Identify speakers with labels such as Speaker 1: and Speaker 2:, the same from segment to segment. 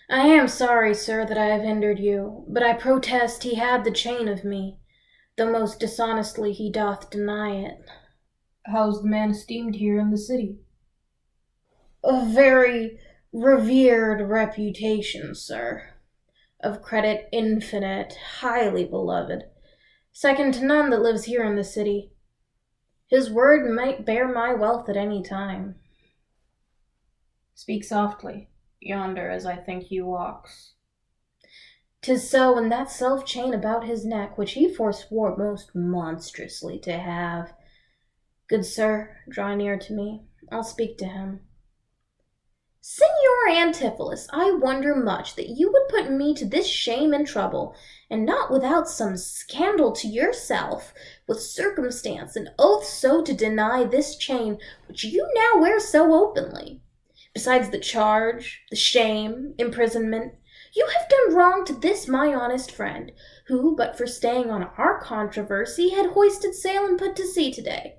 Speaker 1: I am sorry, sir, that I have hindered you, but I protest he had the chain of me, though most dishonestly he doth deny it. How's the man esteemed here in the city? A very revered reputation, sir. Of credit infinite, highly beloved, second to none that lives here in the city. His word might bear my wealth at any time. Speak softly, yonder as I think he walks. 'Tis so, and that self-chain about his neck, which he forswore most monstrously to have. Good sir, draw near to me. I'll speak to him. Signor Antipholus, I wonder much that you would put me to this shame and trouble, and not without some scandal to yourself, with circumstance and oath so to deny this chain which you now wear so openly. Besides the charge, the shame, imprisonment, you have done wrong to this my honest friend, who, but for staying on our controversy, had hoisted sail and put to sea today.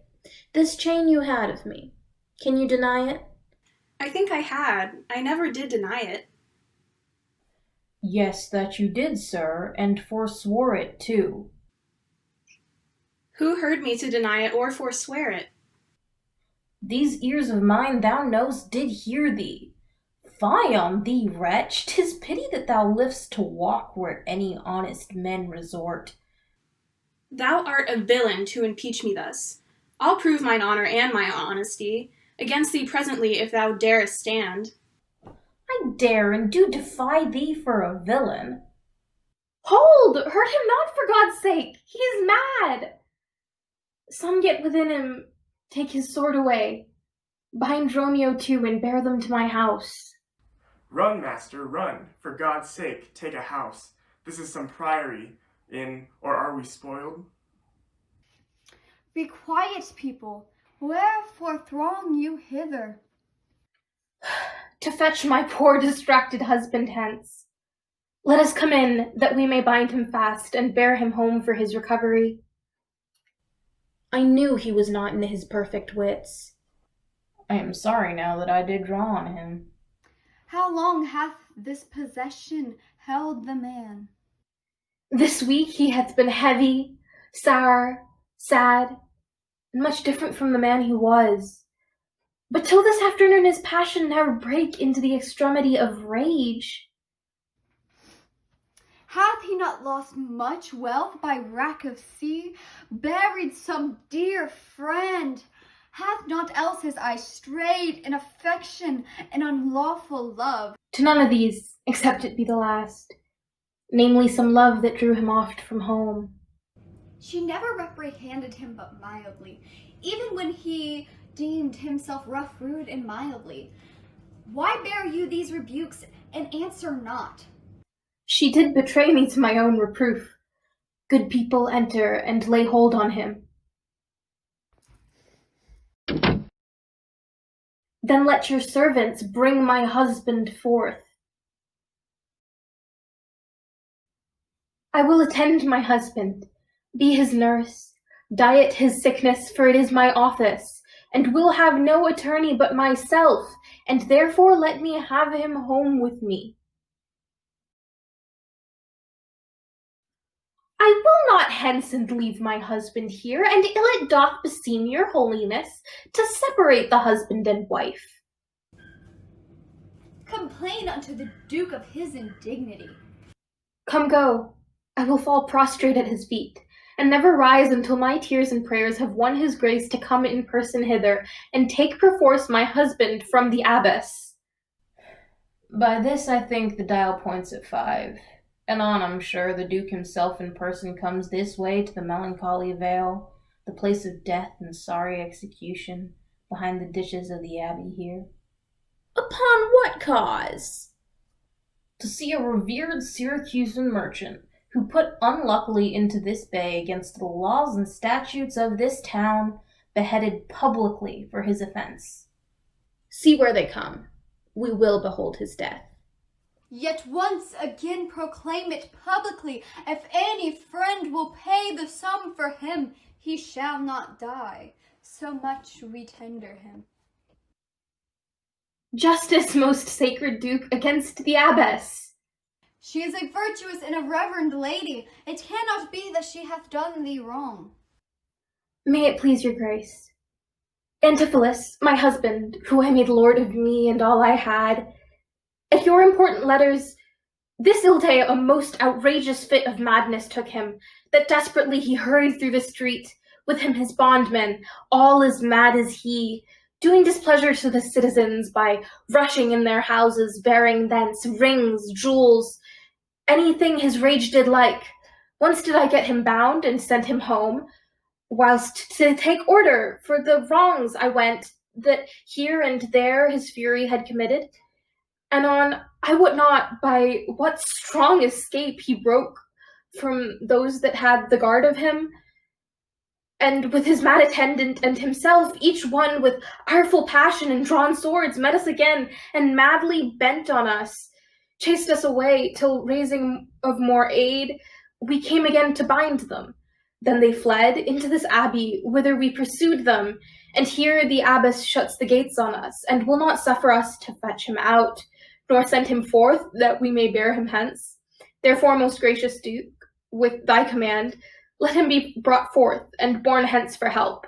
Speaker 1: This chain you had of me. Can you deny it?
Speaker 2: I think I had. I never did deny it.
Speaker 1: Yes, that you did, sir, and forswore it too.
Speaker 2: Who heard me to deny it or forswear it?
Speaker 1: These ears of mine, thou know'st, did hear thee. Fie on thee, wretch! 'Tis pity that thou liv'st to walk where any honest men resort.
Speaker 2: Thou art a villain to impeach me thus. I'll prove mine honor and my honesty against thee presently if thou darest stand.
Speaker 1: I dare and do defy thee for a villain. Hold! Hurt him not, for God's sake! He is mad! Some get within him, take his sword away. Bind Dromio too, and bear them to my house.
Speaker 3: Run, master, run! For God's sake, take a house. This is some priory or are we spoiled?
Speaker 4: Be quiet, people. Wherefore throng you hither?
Speaker 1: To fetch my poor distracted husband hence. Let us come in, that we may bind him fast, and bear him home for his recovery. I knew he was not in his perfect wits. I am sorry now that I did draw on him.
Speaker 4: How long hath this possession held the man?
Speaker 1: This week he hath been heavy, sour, sad, and much different from the man he was. But till this afternoon his passion never brake into the extremity of rage.
Speaker 4: Hath he not lost much wealth by wrack of sea, buried some dear friend? Hath not else his eye strayed in affection and unlawful love?
Speaker 1: To none of these, except it be the last, namely some love that drew him oft from home.
Speaker 4: She never reprehended him but mildly, even when he deemed himself rough, rude, and mildly. Why bear you these rebukes and answer not?
Speaker 1: She did betray me to my own reproof. Good people, enter and lay hold on him. Then let your servants bring my husband forth. I will attend my husband, be his nurse, diet his sickness, for it is my office, and will have no attorney but myself, and therefore let me have him home with me. I will not hence and leave my husband here, and ill it doth beseem your holiness to separate the husband and wife.
Speaker 4: Complain unto the Duke of his indignity.
Speaker 1: Come, go. I will fall prostrate at his feet, and never rise until my tears and prayers have won his grace to come in person hither, and take perforce my husband from the abbess. By this I think the dial points at 5. Anon, I'm sure, the Duke himself in person comes this way to the melancholy vale, the place of death and sorry execution, behind the ditches of the abbey here. Upon what cause? To see a revered Syracusan merchant, who put unluckily into this bay against the laws and statutes of this town, beheaded publicly for his offense. See where they come. We will behold his death.
Speaker 4: Yet once again proclaim it publicly. If any friend will pay the sum for him, he shall not die. So much we tender him.
Speaker 1: Justice, most sacred Duke, against the abbess.
Speaker 4: She is a virtuous and a reverend lady. It cannot be that she hath done thee wrong.
Speaker 1: May it please your grace. Antipholus, my husband, who I made lord of me and all I had, at your important letters, this ill day a most outrageous fit of madness took him, that desperately he hurried through the street, with him his bondmen, all as mad as he, doing displeasure to the citizens by rushing in their houses, bearing thence rings, jewels, anything his rage did like. Once did I get him bound and sent him home, whilst to take order for the wrongs I went, that here and there his fury had committed, and on I wot not by what strong escape he broke from those that had the guard of him, and with his mad attendant and himself, each one with ireful passion and drawn swords, met us again, and madly bent on us, chased us away, till raising of more aid, we came again to bind them. Then they fled into this abbey, whither we pursued them, and here the abbess shuts the gates on us, and will not suffer us to fetch him out, nor send him forth, that we may bear him hence. Therefore, most gracious Duke, with thy command, let him be brought forth, and borne hence for help.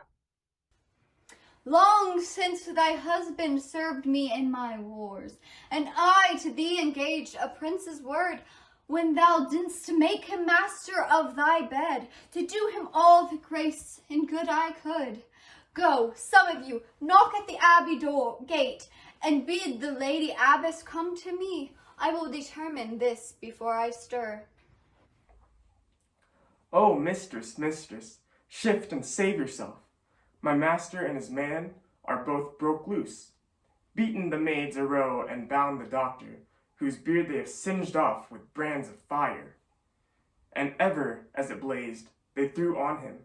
Speaker 4: Long since thy husband served me in my wars, and I to thee engaged a prince's word, when thou didst make him master of thy bed, to do him all the grace and good I could. Go, some of you, knock at the abbey gate, and bid the lady abbess come to me. I will determine this before I stir.
Speaker 3: Oh, mistress, mistress, shift and save yourself. My master and his man are both broke loose, beaten the maids a row and bound the doctor, whose beard they have singed off with brands of fire. And ever as it blazed, they threw on him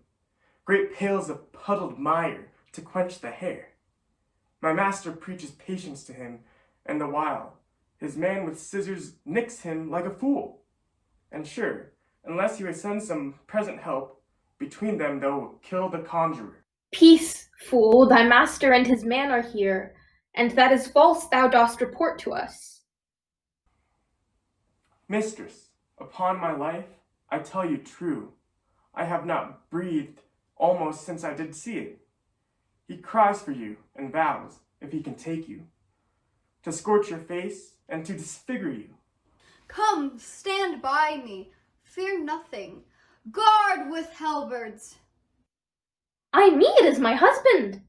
Speaker 3: great pails of puddled mire to quench the hair. My master preaches patience to him, and the while his man with scissors nicks him like a fool. And sure, unless he would send some present help, between them they'll kill the conjurer.
Speaker 1: Peace, fool, thy master and his man are here, and that is false thou dost report to us.
Speaker 3: Mistress, upon my life, I tell you true, I have not breathed almost since I did see it. He cries for you and vows, if he can take you, to scorch your face and to disfigure you.
Speaker 4: Come, stand by me. Fear nothing. Guard with halberds.
Speaker 1: Ay me, it is my husband.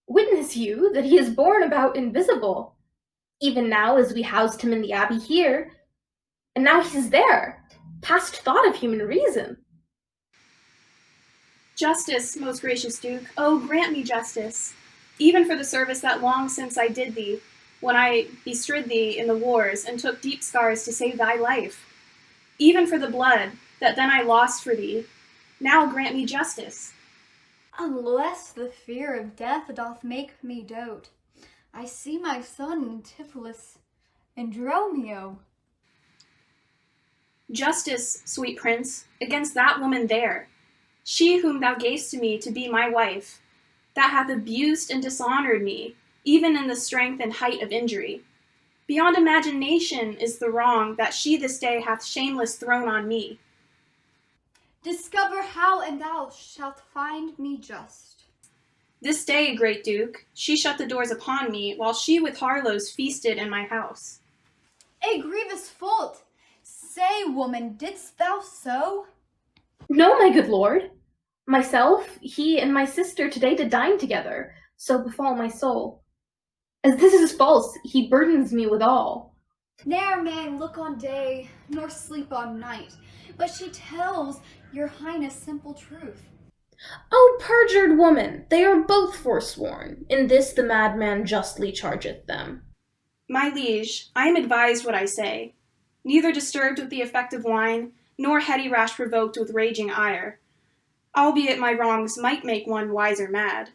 Speaker 1: Witness you that he is borne about invisible, even now as we housed him in the abbey here, and now he's there, past thought of human reason.
Speaker 2: Justice, most gracious Duke, oh, grant me justice, even for the service that long since I did thee, when I bestrid thee in the wars and took deep scars to save thy life. Even for the blood that then I lost for thee, now grant me justice.
Speaker 4: Unless the fear of death doth make me dote, I see my son Antipholus and Dromio.
Speaker 2: Justice, sweet prince, against that woman there, she whom thou gavest to me to be my wife, that hath abused and dishonored me, even in the strength and height of injury. Beyond imagination is the wrong that she this day hath shameless thrown on me.
Speaker 4: Discover how, and thou shalt find me just.
Speaker 2: This day, great Duke, she shut the doors upon me, while she with Harlows feasted in my house.
Speaker 4: A grievous fault! Say, woman, didst thou so?
Speaker 1: No, my good lord. Myself, he, and my sister today did dine together, so befall my soul. As this is false, he burdens me withal.
Speaker 4: Ne'er man look on day, nor sleep on night, but she tells your highness simple truth.
Speaker 1: O perjured woman, they are both forsworn. In this the madman justly chargeth them.
Speaker 2: My liege, I am advised what I say, neither disturbed with the effect of wine, nor heady rash provoked with raging ire, albeit my wrongs might make one wiser mad.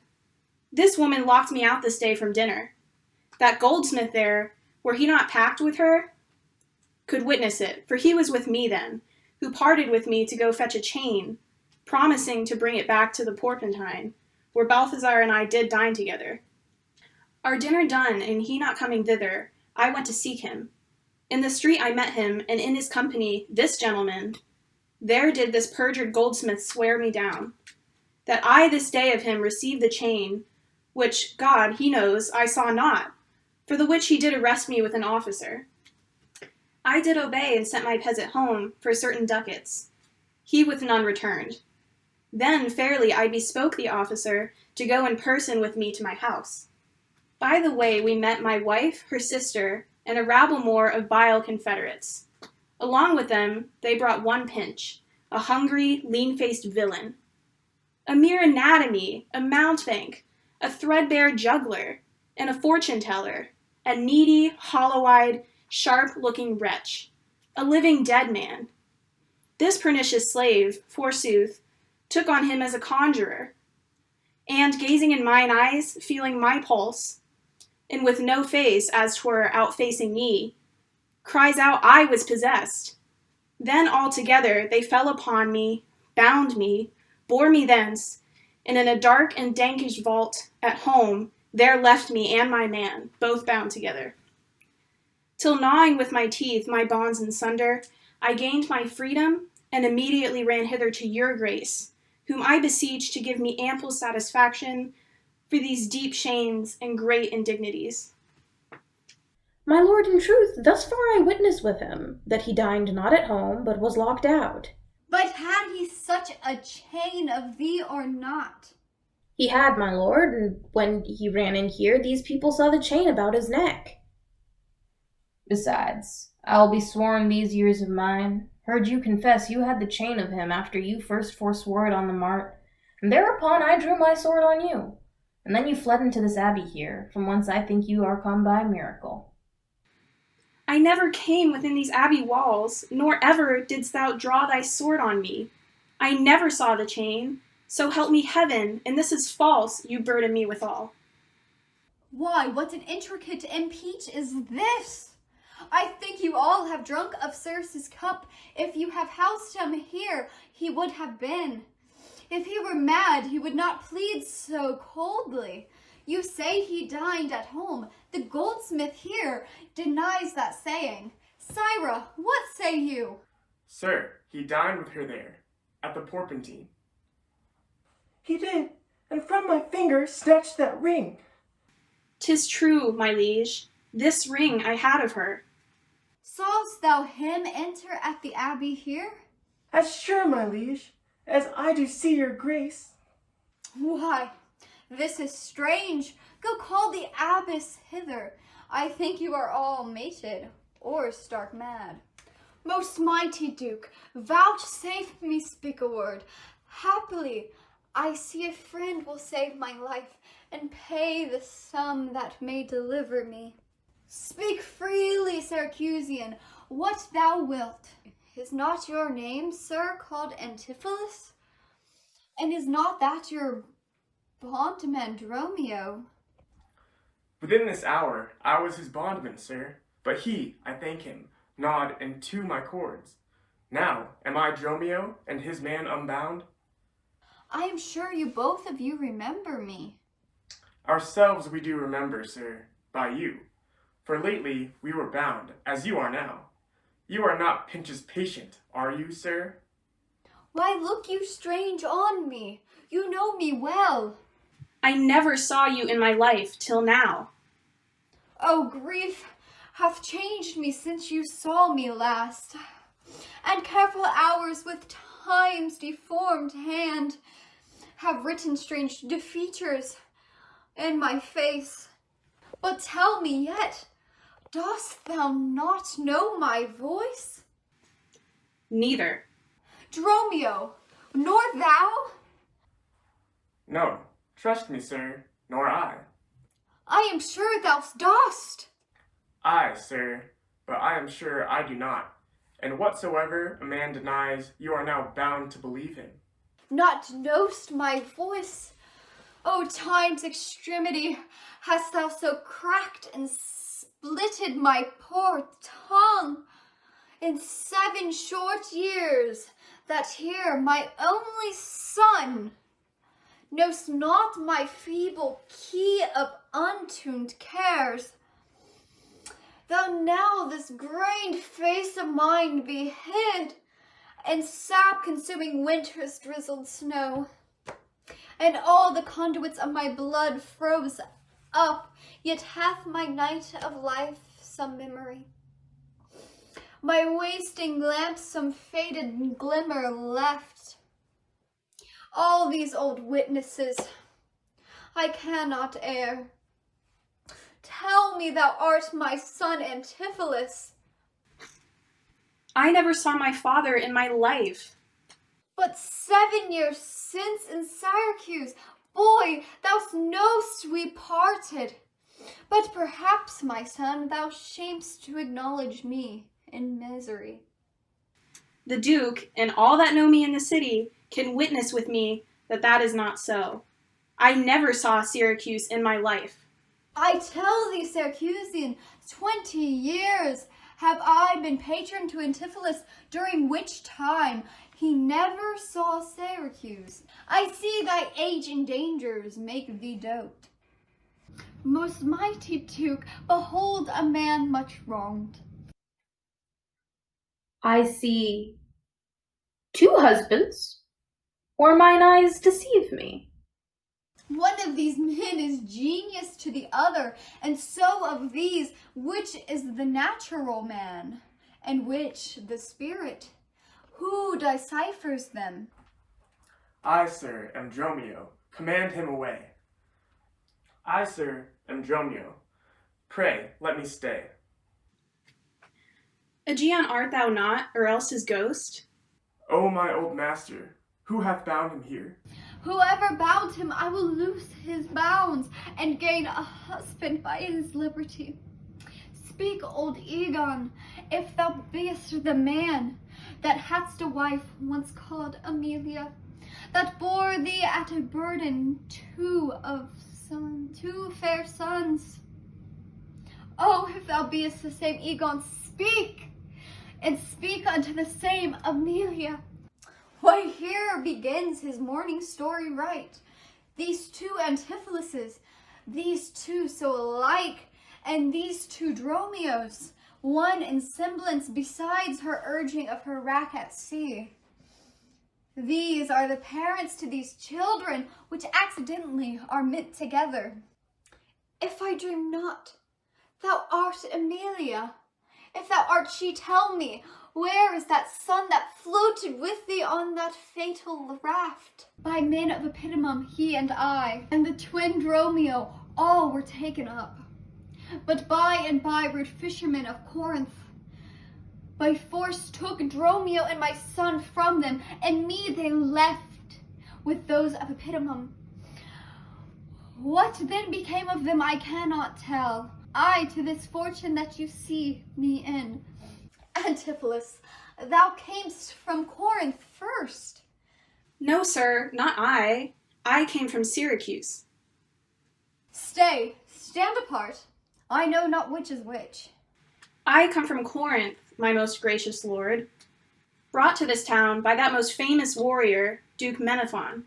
Speaker 2: This woman locked me out this day from dinner. That goldsmith there, were he not packed with her, could witness it, for he was with me then, who parted with me to go fetch a chain, promising to bring it back to the Porpentine, where Balthazar and I did dine together. Our dinner done, and he not coming thither, I went to seek him. In the street I met him, and in his company this gentleman. There did this perjured goldsmith swear me down, that I this day of him received the chain, which, God, he knows, I saw not, for the which he did arrest me with an officer. I did obey and sent my peasant home for certain ducats. He with none returned. Then fairly I bespoke the officer to go in person with me to my house. By the way we met my wife, her sister, and a rabble more of vile confederates. Along with them they brought one pinch, a hungry, lean-faced villain. A mere anatomy, a mountebank, a threadbare juggler, and a fortune-teller, a needy, hollow-eyed, sharp-looking wretch, a living dead man. This pernicious slave, forsooth, took on him as a conjurer, and gazing in mine eyes, feeling my pulse, and with no face as 'twere outfacing me, cries out I was possessed. Then all together they fell upon me, bound me, bore me thence, and in a dark and dankish vault at home there left me and my man, both bound together. Till gnawing with my teeth my bonds in sunder, I gained my freedom, and immediately ran hither to your grace, whom I beseech to give me ample satisfaction for these deep shames and great indignities.
Speaker 5: My lord, in truth, thus far I witnessed with him, that he dined not at home, but was locked out.
Speaker 4: But had he such a chain of thee or not?
Speaker 5: He had, my lord, and when he ran in here, these people saw the chain about his neck. Besides, I'll be sworn these years of mine, heard you confess you had the chain of him after you first forswore it on the mart, and thereupon I drew my sword on you, and then you fled into this abbey here, from whence I think you are come by miracle.
Speaker 2: I never came within these abbey walls, nor ever didst thou draw thy sword on me. I never saw the chain, so help me heaven, and this is false, you burden me withal.
Speaker 4: Why, what an intricate impeach is this? I think you all have drunk of Circe's cup. If you have housed him here, he would have been. If he were mad, he would not plead so coldly. You say he dined at home. The goldsmith here denies that saying. Syra, what say you?
Speaker 3: Sir, he dined with her there, at the Porpentine. He did, and from my finger snatched that ring.
Speaker 2: 'Tis true, my liege, this ring I had of her.
Speaker 4: Saw'st thou him enter at the abbey here?
Speaker 3: As sure, my liege, as I do see your grace.
Speaker 4: Why, this is strange. Go call the abbess hither. I think you are all mated, or stark mad. Most mighty Duke, vouchsafe me speak a word. Happily, I see a friend will save my life, and pay the sum that may deliver me. Speak freely, Syracusian, what thou wilt. Is not your name, sir, called Antipholus? And is not that your bondman Dromio?
Speaker 3: Within this hour I was his bondman, sir, but he, I thank him, gnawed into my cords. Now am I Dromio, and his man unbound?
Speaker 4: I am sure you both of you remember me.
Speaker 3: Ourselves we do remember, sir, by you. For lately we were bound, as you are now. You are not Pinch's patient, are you, sir?
Speaker 4: Why look you strange on me? You know me well.
Speaker 2: I never saw you in my life till now.
Speaker 4: Oh, grief hath changed me since you saw me last, and careful hours with time's deformed hand have written strange features in my face. But tell me yet, dost thou not know my voice?
Speaker 2: Neither.
Speaker 4: Dromio, nor thou?
Speaker 3: No, trust me, sir, nor I.
Speaker 4: I am sure thou dost.
Speaker 3: Aye, sir, but I am sure I do not. And whatsoever a man denies, you are now bound to believe him.
Speaker 4: Not know'st my voice? O time's extremity, hast thou so cracked and splitted my poor tongue in 7 short years, that here my only son know'st not my feeble key of untuned cares. Though now this grained face of mine be hid in sap-consuming winter's drizzled snow, and all the conduits of my blood froze up, yet hath my night of life some memory. My wasting lamp some faded glimmer left. All these old witnesses I cannot err. Tell me thou art my son Antipholus.
Speaker 2: I never saw my father in my life.
Speaker 4: But 7 years since in Syracuse, boy, thou'st know'st we parted. But perhaps, my son, thou shamest to acknowledge me in misery.
Speaker 2: The Duke, and all that know me in the city, can witness with me that that is not so. I never saw Syracuse in my life.
Speaker 4: I tell thee, Syracusian, 20 years have I been patron to Antipholus, during which time he never saw Syracuse. I see thy age and dangers make thee dote. Most mighty Duke, behold a man much wronged.
Speaker 1: I see 2 husbands, or mine eyes deceive me.
Speaker 4: One of these men is genius to the other, and so of these, which is the natural man, and which the spirit? Who deciphers them?
Speaker 3: I, sir, am Dromio. Command him away. I, sir, am Dromio. Pray, let me stay.
Speaker 2: Aegeon art thou not, or else his ghost?
Speaker 3: O my old master, who hath bound him here?
Speaker 4: Whoever bound him, I will loose his bounds, and gain a husband by his liberty. Speak, old Egon, if thou beest the man that hadst a wife once called Amelia, that bore thee at a burden 2 fair sons. Oh, if thou beest the same Egon, speak, and speak unto the same Amelia. Why, here begins his morning story right. These 2 Antipholuses, these 2 so alike, and these 2 Dromios, one in semblance besides her urging of her wrack at sea. These are the parents to these children, which accidentally are met together. If I dream not, thou art Amelia. If thou art she, tell me, where is that son that floated with thee on that fatal raft? By men of Epidamum, he and I, and the twin Dromio, all were taken up. But by and by rude fishermen of Corinth by force took Dromio and my son from them, and me they left with those of Epidamum. What then became of them I cannot tell. I to this fortune that you see me in. Antipholus, thou camest from Corinth first.
Speaker 2: No, sir, not I. I came from Syracuse.
Speaker 4: Stay, stand apart. I know not which is which.
Speaker 2: I come from Corinth, my most gracious lord, brought to this town by that most famous warrior, Duke Menaphon,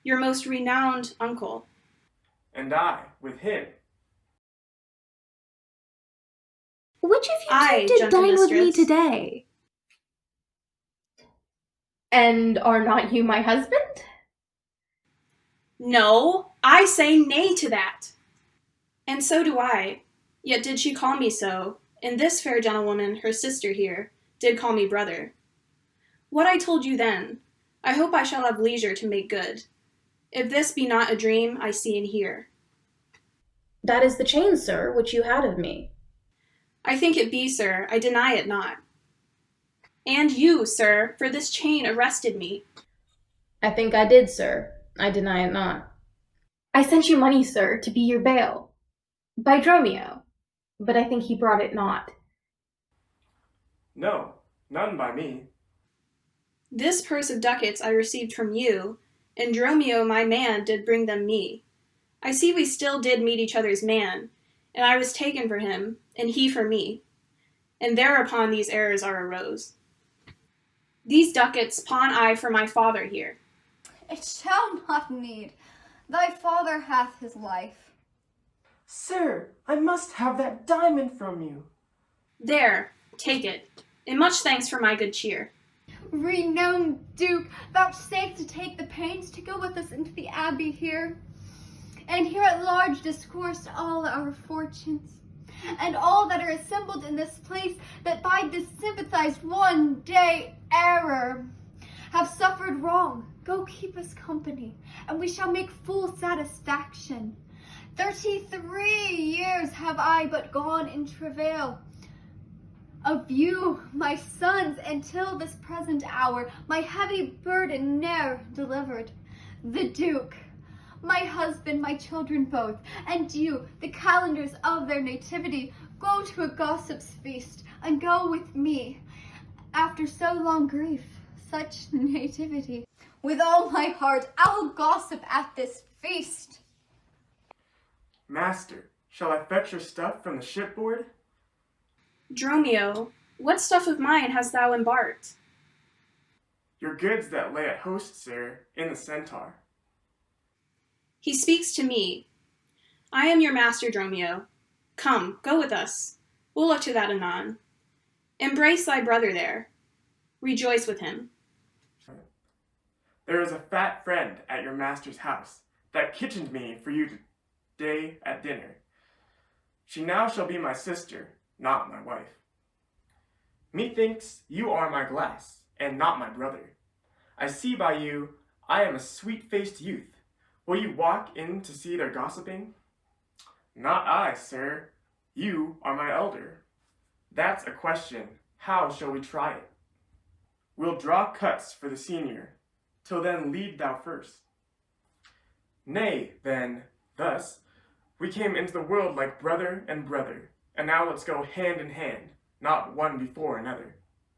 Speaker 2: your most renowned uncle.
Speaker 3: And I, with him.
Speaker 1: Which of you
Speaker 2: Aye,
Speaker 1: 2 did
Speaker 2: gentle
Speaker 1: dine with me
Speaker 2: mistress.
Speaker 1: today? And are not you my husband?
Speaker 2: No, I say nay to that. And so do I. Yet did she call me so, and this fair gentlewoman, her sister here, did call me brother. What I told you then, I hope I shall have leisure to make good. If this be not a dream I see and hear.
Speaker 5: That is the chain, sir, which you had of me.
Speaker 2: I think it be, sir, I deny it not. And you, sir, for this chain arrested me.
Speaker 5: I think I did, sir. I deny it not.
Speaker 1: I sent you money, sir, to be your bail. By Dromio, but I think he brought it not.
Speaker 3: No, none by me.
Speaker 2: This purse of ducats I received from you, and Dromio my man did bring them me. I see we still did meet each other's man, and I was taken for him, and he for me. And thereupon these errors are arose. These ducats pawn I for my father here.
Speaker 4: It shall not need. Thy father hath his life.
Speaker 3: Sir, I must have that diamond from you.
Speaker 2: There, take it, and much thanks for my good cheer.
Speaker 4: Renowned Duke, vouchsafe to take the pains to go with us into the abbey here, and here at large discourse all our fortunes, and all that are assembled in this place that by this sympathized one day error have suffered wrong. Go keep us company, and we shall make full satisfaction. 33 years have I but gone in travail of you, my sons, until this present hour, my heavy burden ne'er delivered. The Duke, my husband, my children both, and you, the calendars of their nativity, go to a gossip's feast, and go with me, after so long grief, such nativity. With all my heart, I'll gossip at this feast.
Speaker 3: Master, shall I fetch your stuff from the shipboard?
Speaker 2: Dromio, what stuff of mine hast thou embarked?
Speaker 3: Your goods that lay at host, sir, in the Centaur.
Speaker 2: He speaks to me. I am your master, Dromio. Come, go with us. We'll look to that anon. Embrace thy brother there. Rejoice with him.
Speaker 3: There is a fat friend at your master's house that kitchened me for you today at dinner. She now shall be my sister, not my wife. Methinks you are my glass, and not my brother. I see by you I am a sweet-faced youth. Will you walk in to see their gossiping? Not I, sir. You are my elder. That's a question. How shall we try it? We'll draw cuts for the senior. Till then lead thou first. Nay, then, thus, we came into the world like brother and brother, and now let's go hand in hand, not one before another.